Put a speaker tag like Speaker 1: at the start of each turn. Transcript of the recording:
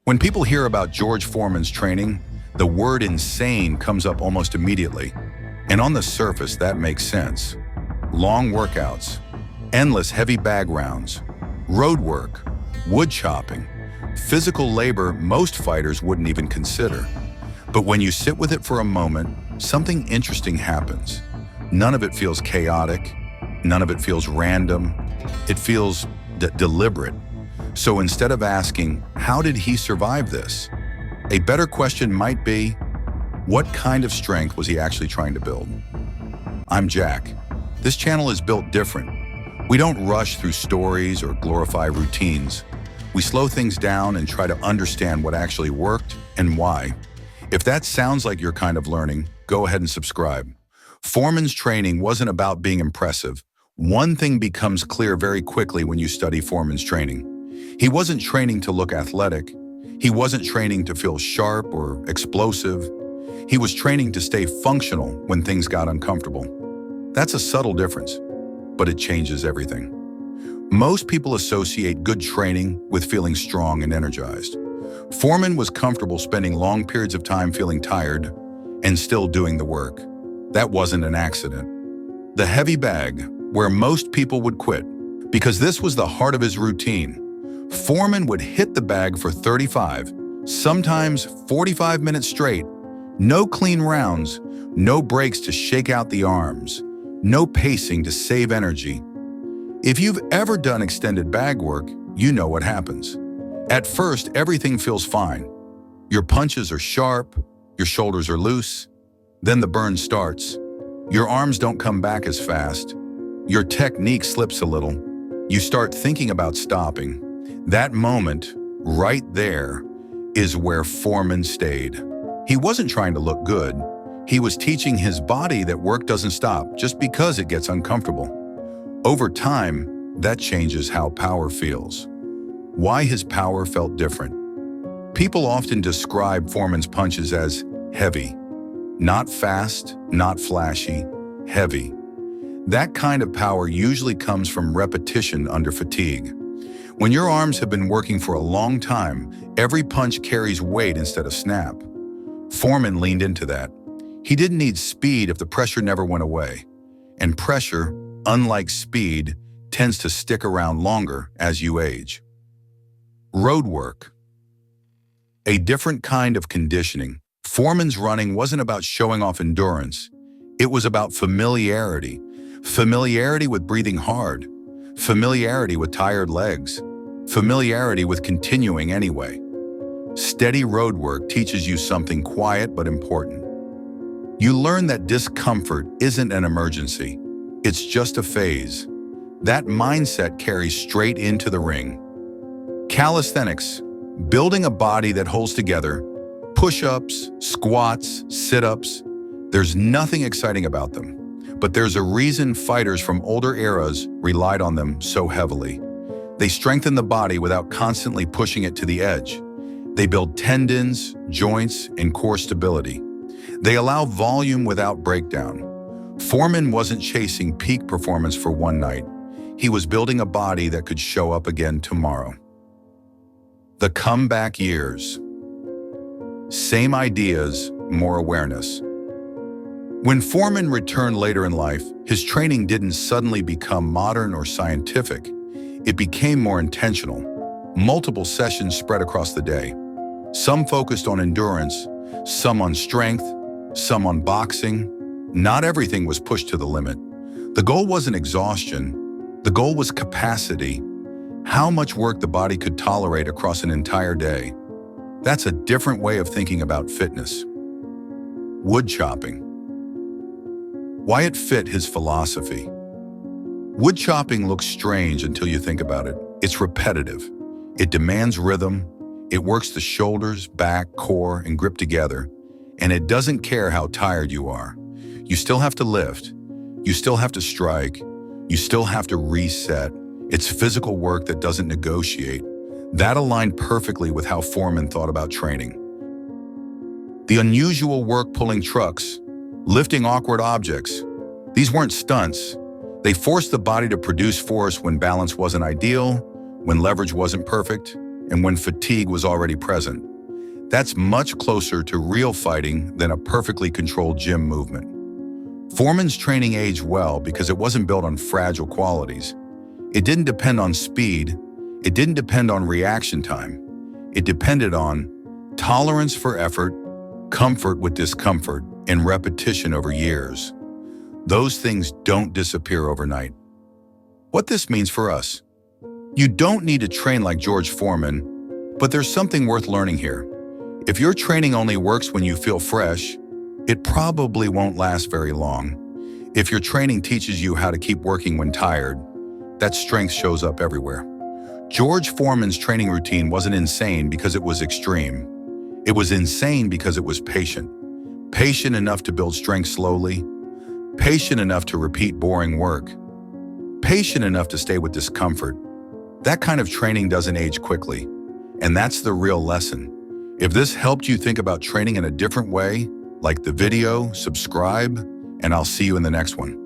Speaker 1: When people hear about George Foreman's training, the word insane comes up almost immediately. And on the surface, that makes sense. Long workouts, endless heavy bag rounds, road work, wood chopping, physical labor most fighters wouldn't even consider. But when you sit with it for a moment, something interesting happens. None of it feels chaotic. None of it feels random. It feels deliberate. So instead of asking, how did he survive this? A better question might be, what kind of strength was he actually trying to build? I'm Jack. This channel is built different. We don't rush through stories or glorify routines. We slow things down and try to understand what actually worked and why. If that sounds like your kind of learning, go ahead and subscribe. Foreman's training wasn't about being impressive. One thing becomes clear very quickly when you study Foreman's training. He wasn't training to look athletic. He wasn't training to feel sharp or explosive. He was training to stay functional when things got uncomfortable. That's a subtle difference, but it changes everything. Most people associate good training with feeling strong and energized. Foreman was comfortable spending long periods of time feeling tired and still doing the work. That wasn't an accident. The heavy bag, where most people would quit, because this was the heart of his routine. Foreman would hit the bag for 35, sometimes 45 minutes straight. No clean rounds, no breaks to shake out the arms, no pacing to save energy. If you've ever done extended bag work, you know what happens. At first, everything feels fine. Your punches are sharp, your shoulders are loose. Then the burn starts. Your arms don't come back as fast. Your technique slips a little. You start thinking about stopping. That moment, right there, is where Foreman stayed. He wasn't trying to look good. He was teaching his body that work doesn't stop just because it gets uncomfortable. Over time, that changes how power feels. Why his power felt different. People often describe Foreman's punches as heavy. Not fast, not flashy, heavy. That kind of power usually comes from repetition under fatigue. When your arms have been working for a long time, every punch carries weight instead of snap. Foreman leaned into that. He didn't need speed if the pressure never went away. And pressure, unlike speed, tends to stick around longer as you age. Road work. A different kind of conditioning. Foreman's running wasn't about showing off endurance. It was about familiarity. Familiarity with breathing hard. Familiarity with tired legs. Familiarity with continuing anyway. Steady road work teaches you something quiet but important. You learn that discomfort isn't an emergency. It's just a phase. That mindset carries straight into the ring. Calisthenics, building a body that holds together, push-ups, squats, sit-ups. There's nothing exciting about them. But there's a reason fighters from older eras relied on them so heavily. They strengthen the body without constantly pushing it to the edge. They build tendons, joints, and core stability. They allow volume without breakdown. Foreman wasn't chasing peak performance for one night. He was building a body that could show up again tomorrow. The comeback years. Same ideas, more awareness. When Foreman returned later in life, his training didn't suddenly become modern or scientific. It became more intentional. Multiple sessions spread across the day. Some focused on endurance, some on strength, some on boxing. Not everything was pushed to the limit. The goal wasn't exhaustion. The goal was capacity. How much work the body could tolerate across an entire day. That's a different way of thinking about fitness. Wood chopping. Why it fit his philosophy. Wood chopping looks strange until you think about it. It's repetitive. It demands rhythm. It works the shoulders, back, core, and grip together. And it doesn't care how tired you are. You still have to lift. You still have to strike. You still have to reset. It's physical work that doesn't negotiate. That aligned perfectly with how Foreman thought about training. The unusual work pulling trucks, lifting awkward objects. These weren't stunts. They forced the body to produce force when balance wasn't ideal, when leverage wasn't perfect. and when fatigue was already present. That's much closer to real fighting than a perfectly controlled gym movement. Foreman's training aged well because it wasn't built on fragile qualities. It didn't depend on speed. It didn't depend on reaction time. It depended on tolerance for effort, comfort with discomfort, and repetition over years. Those things don't disappear overnight. What this means for us. You don't need to train like George Foreman, but there's something worth learning here. If your training only works when you feel fresh, it probably won't last very long. If your training teaches you how to keep working when tired, that strength shows up everywhere. George Foreman's training routine wasn't insane because it was extreme. It was insane because it was patient. Patient enough to build strength slowly, patient enough to repeat boring work, patient enough to stay with discomfort. That kind of training doesn't age quickly, and that's the real lesson. If this helped you think about training in a different way, like the video, subscribe, and I'll see you in the next one.